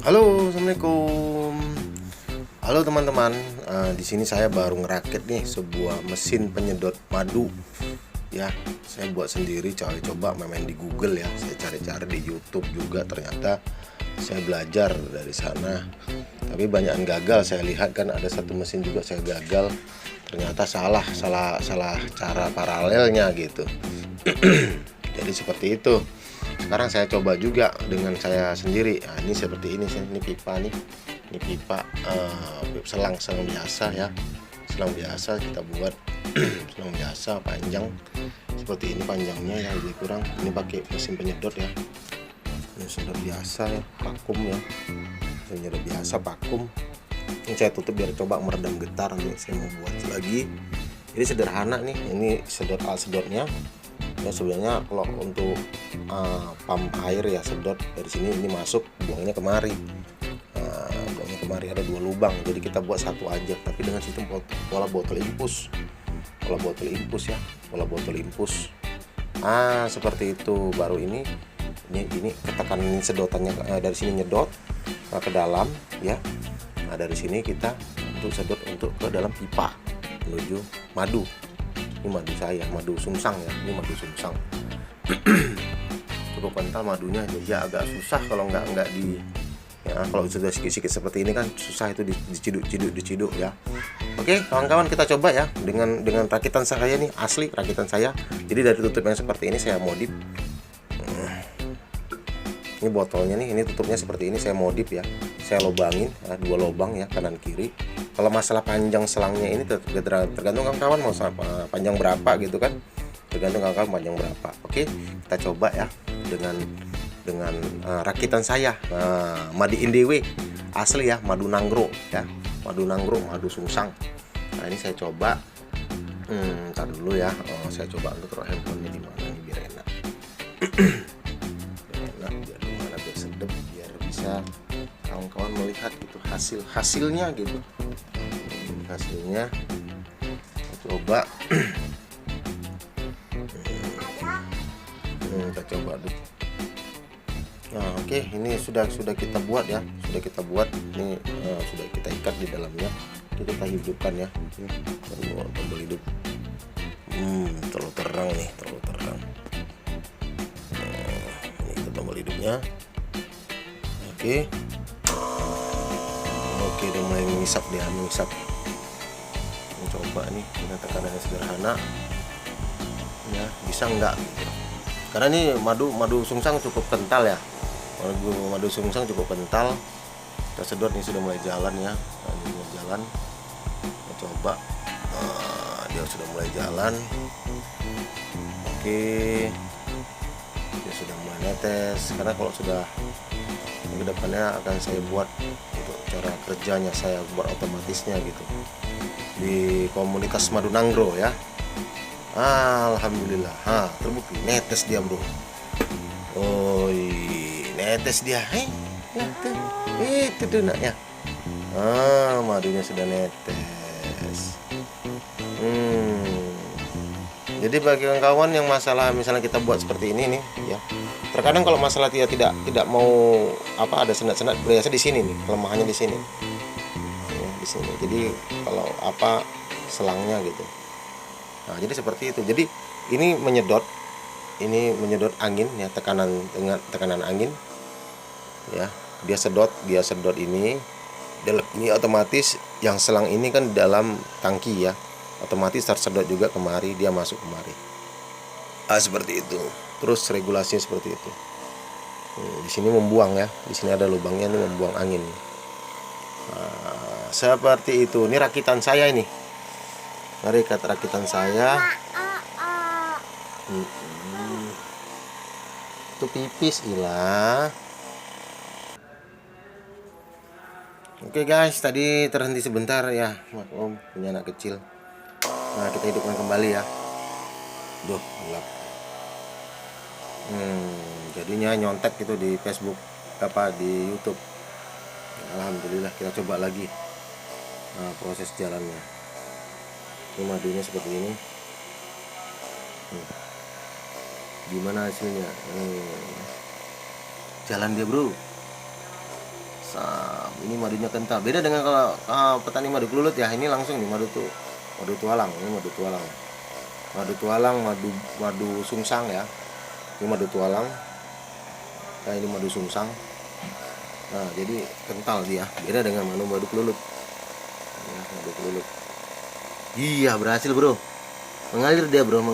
Halo, assalamualaikum. Halo teman-teman. Di sini saya baru ngerakit nih sebuah mesin penyedot madu. Ya, saya buat sendiri. Coba main di Google ya. Saya cari-cari di YouTube juga. Ternyata saya belajar dari sana. Tapi banyak yang gagal. Saya lihat kan ada satu mesin juga saya gagal. Ternyata salah cara paralelnya gitu. Jadi seperti itu. Sekarang saya coba juga dengan saya sendiri. Nah, ini seperti ini pipa nih. Ini pipa selang biasa ya. Selang biasa kita buat selang biasa panjang seperti ini panjangnya ya, lebih kurang. Ini pakai mesin penyedot ya. Ini sudah biasa ya, vakum ya. Penyedot biasa vakum. Ini saya tutup biar coba meredam getar. Nanti saya mau buat lagi. Ini sederhana nih. Ini alat sedotnya. Ya sebenarnya kalau untuk pump air ya sedot dari sini, ini masuk, buangnya kemari. Buangnya kemari ada 2 lubang, jadi kita buat satu aja, tapi dengan sistem pola botol impus. Pola botol impus. Seperti itu. Baru ini ketekanan sedotannya dari sini nyedot ke dalam ya. Nah, dari sini kita untuk sedot untuk ke dalam pipa menuju madu. Ini madu saya, madu sungsang ya. Ini madu sungsang. Cukup kental madunya, jadi agak susah kalau nggak di ya, kalau sudah sikit-sikit seperti ini kan susah itu diciduk ya. Oke, kawan-kawan, kita coba ya dengan rakitan saya nih, asli rakitan saya. Jadi dari tutup yang seperti ini saya modif. Ini botolnya nih, ini tutupnya seperti ini saya modif ya. Saya lubangin 2 lubang ya, kanan kiri. Kalau masalah panjang selangnya ini tergantung kawan-kawan mau panjang berapa gitu kan. Tergantung kawan-kawan panjang berapa. Oke, kita coba ya dengan rakitan saya. Madu Indewe asli ya, madu nanggro ya. Madu sungsang. Nah, ini saya coba. Ntar dulu ya. Saya coba untuk taruh handphonenya di mana nih biar enak. Biar sedap, biar bisa kawan-kawan melihat itu hasilnya gitu. Hasilnya coba. Kita coba dulu. Nah, oke, ini sudah kita buat ya. Ini sudah kita ikat di dalamnya. Ini kita hidupkan ya. Tombol hidup. Terlalu terang nih, terlalu terang. Ini kita tombol hidupnya. Oke, dia mulai mengisap. Coba nih, kita tekanannya sederhana ya, bisa enggak gitu. Karena ini madu sungsang cukup kental ya. Madu sungsang cukup kental. Kita sedot, ini sudah mulai jalan ya. Nah, ini mulai jalan. Kita coba. Dia sudah mulai jalan. Oke, dia sudah mulai netes. Karena kalau sudah ke depannya akan saya buat untuk cara kerjanya, saya buat otomatisnya gitu di komunitas madu nanggro ya. Alhamdulillah, terbukti netes dia bro. Netes dia, itu tuh naknya. Madunya sudah netes. Jadi bagi kawan yang masalah misalnya kita buat seperti ini nih ya. Terkadang kalau masalah tidak mau ada senat-senat, biasa di sini nih, kelemahannya di sini. Ya, di sini. Jadi kalau selangnya gitu. Nah, jadi seperti itu. Jadi ini menyedot angin ya, tekanan angin ya. Dia sedot ini otomatis yang selang ini kan di dalam tangki ya. Otomatis tersedot juga kemari, dia masuk kemari. Seperti itu. Terus regulasinya seperti itu. Di sini membuang ya. Di sini ada lubangnya, ini membuang angin. Seperti itu. Ini rakitan saya ini. Rakitan saya. Itu pipis ilah. Oke guys, tadi terhenti sebentar ya. Maklum, punya anak kecil. Nah, kita hidupkan kembali ya. Gelap. Jadinya nyontek gitu di Facebook di YouTube. Alhamdulillah, kita coba lagi. Proses jalannya. Ini madunya seperti ini. Gimana hasilnya? Jalan dia bro. Ini madunya kental. Beda dengan kalau petani madu kelulut ya. Ini langsung nih madu tualang. Ini madu tualang. Madu tualang, madu sungsang ya. Ini madu tualang. Nah, ini madu sungsang. Nah, jadi kental dia. Beda dengan madu kelulut. Ya, madu kelulut. Iya, berhasil, Bro. Mengalir dia, Bro. Ya,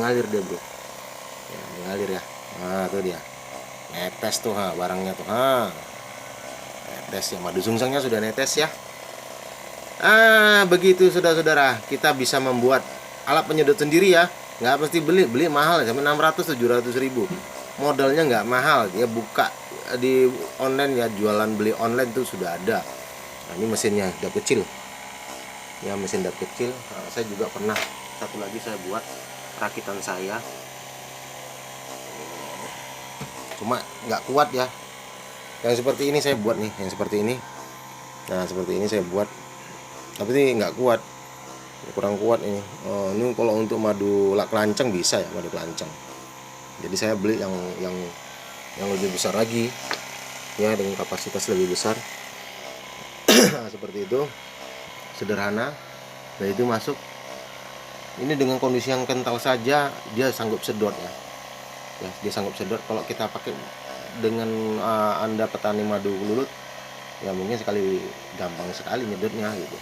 mengalir ya. Nah, tuh dia. Netes tuh barangnya tuh. Netes ya, madu sungsangnya sudah netes ya. Begitu saudara-saudara, kita bisa membuat alat penyedot sendiri ya. Nggak pasti beli mahal sampai 600-700 ribu. Modalnya nggak mahal, dia buka di online ya, jualan beli online tuh sudah ada. Nah, ini mesinnya dap kecil ya, mesin dap kecil. Nah, saya juga pernah satu lagi saya buat rakitan saya, cuma nggak kuat ya. Yang seperti ini saya buat nih, yang seperti ini. Nah, seperti ini saya buat, tapi ini nggak kuat, kurang kuat ini. Ini kalau untuk madu kelanceng bisa ya, madu kelanceng. Jadi saya beli yang lebih besar lagi ya, dengan kapasitas lebih besar. Nah, seperti itu, sederhana. Dan itu masuk. Ini dengan kondisi yang kental saja dia sanggup sedot ya. Ya, dia sanggup sedot. Kalau kita pakai dengan Anda petani madu kelulut ya, mungkin gampang sekali nyedotnya gitu.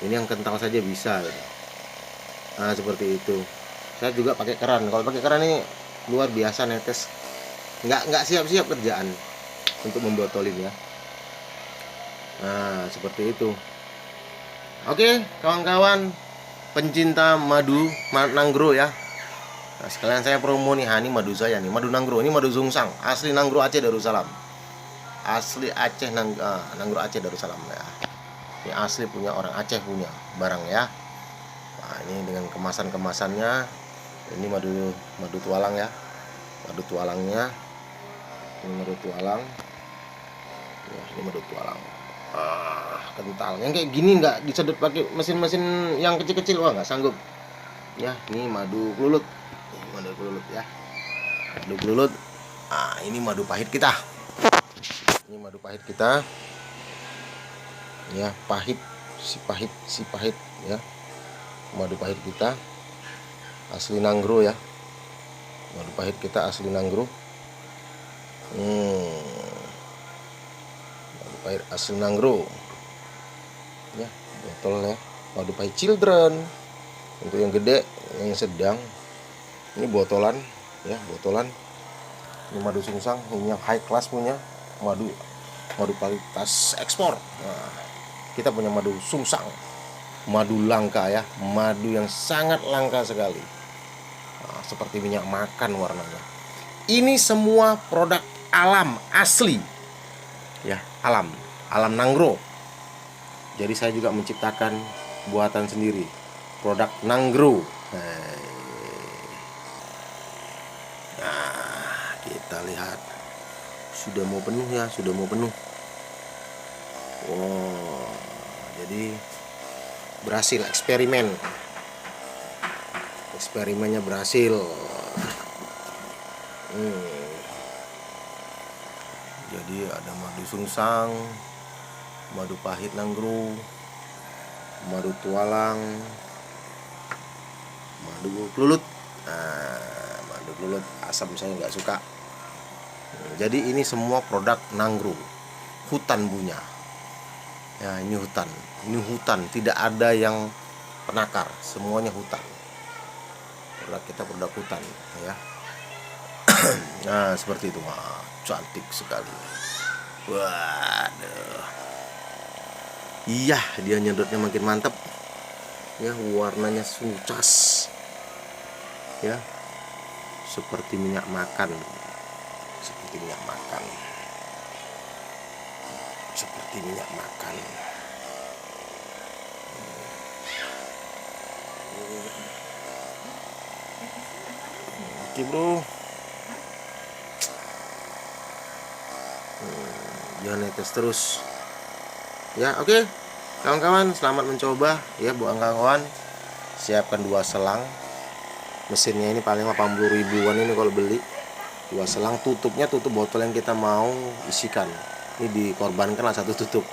Ini yang kental saja bisa gitu. Nah, seperti itu. Saya juga pakai keran. Kalau pakai keran ini luar biasa netes. Nggak siap-siap kerjaan untuk membotolin ya. Nah, seperti itu. Oke, kawan-kawan pencinta madu Nanggro ya. Nah, sekalian saya promo nih, ini madu saya nih, madu Nanggro. Ini madu sungsang, asli Nanggro Aceh Darussalam. Asli Aceh Nanggro Aceh Darussalam ya. Ini asli punya orang Aceh punya barang ya. Nah, ini dengan kemasannya. Ini madu tualang ya. Madu tualangnya. Ini madu tualang. Ya, ini madu tualang. Kental. Yang kayak gini nggak disedot pakai mesin-mesin yang kecil-kecil, wah nggak sanggup. Ya, ini madu kelulut. Ini madu kelulut ya. Madu kelulut. Ini madu pahit kita. Ini madu pahit kita. Ya, pahit, si pahit ya. Madu pahit kita asli Nanggro ya. Madu pahit kita asli Nanggro. Madu pahit asli Nanggro. Ya, botol ya. Madu pahit children. Untuk yang gede, yang sedang. Ini botolan ya, botolan. Ini madu sungsang, ini yang high class punya madu kualitas ekspor. Nah, kita punya madu sungsang, madu langka ya, madu yang sangat langka sekali. Nah, seperti minyak makan warnanya. Ini semua produk alam asli ya, alam Nanggro. Jadi saya juga menciptakan buatan sendiri, produk Nanggro. Nah, kita lihat sudah mau penuh ya, sudah mau penuh. Wow, jadi berhasil eksperimennya berhasil. Jadi ada madu sungsang, madu pahit Nanggro, madu tualang, madu kelulut. Madu kelulut asam saya nggak suka. Jadi ini semua produk Nanggro, hutan punya. Ya, ini hutan, tidak ada yang penakar, semuanya hutan. Produk kita produk hutan ya. Nah, seperti itu. Wah, cantik sekali. Waduh. Iya, dia nyedotnya makin mantap. Ya, warnanya sucas. Ya. Seperti minyak makan. Seperti minyak makan. Oke, bro. Jangan netes terus. Ya, oke. Kawan-kawan, selamat mencoba ya buat kawan-kawan. Siapkan 2 selang. Mesinnya ini paling 80 ribuan ini kalau beli. 2 selang, tutupnya tutup botol yang kita mau isikan. Ini dikorbankanlah satu tutup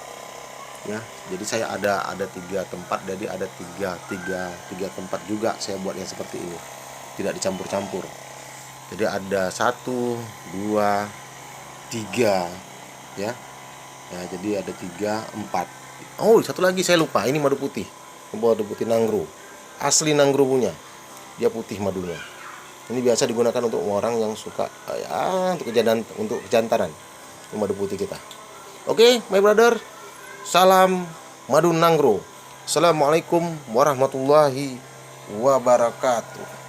ya. Jadi saya ada 3 tempat, jadi ada tiga tempat juga saya buat yang seperti ini, tidak dicampur-campur. Jadi ada 1, 2, 3 ya. Ya, jadi ada 3, 4. Oh, satu lagi saya lupa, ini madu putih. Madu putih Nanggro. Asli Nanggro punya. Dia putih madunya. Ini biasa digunakan untuk orang yang suka ya, untuk kejantanan. Ini madu putih kita. Oke, my brother. Salam madu Nanggro. Assalamualaikum warahmatullahi wabarakatuh.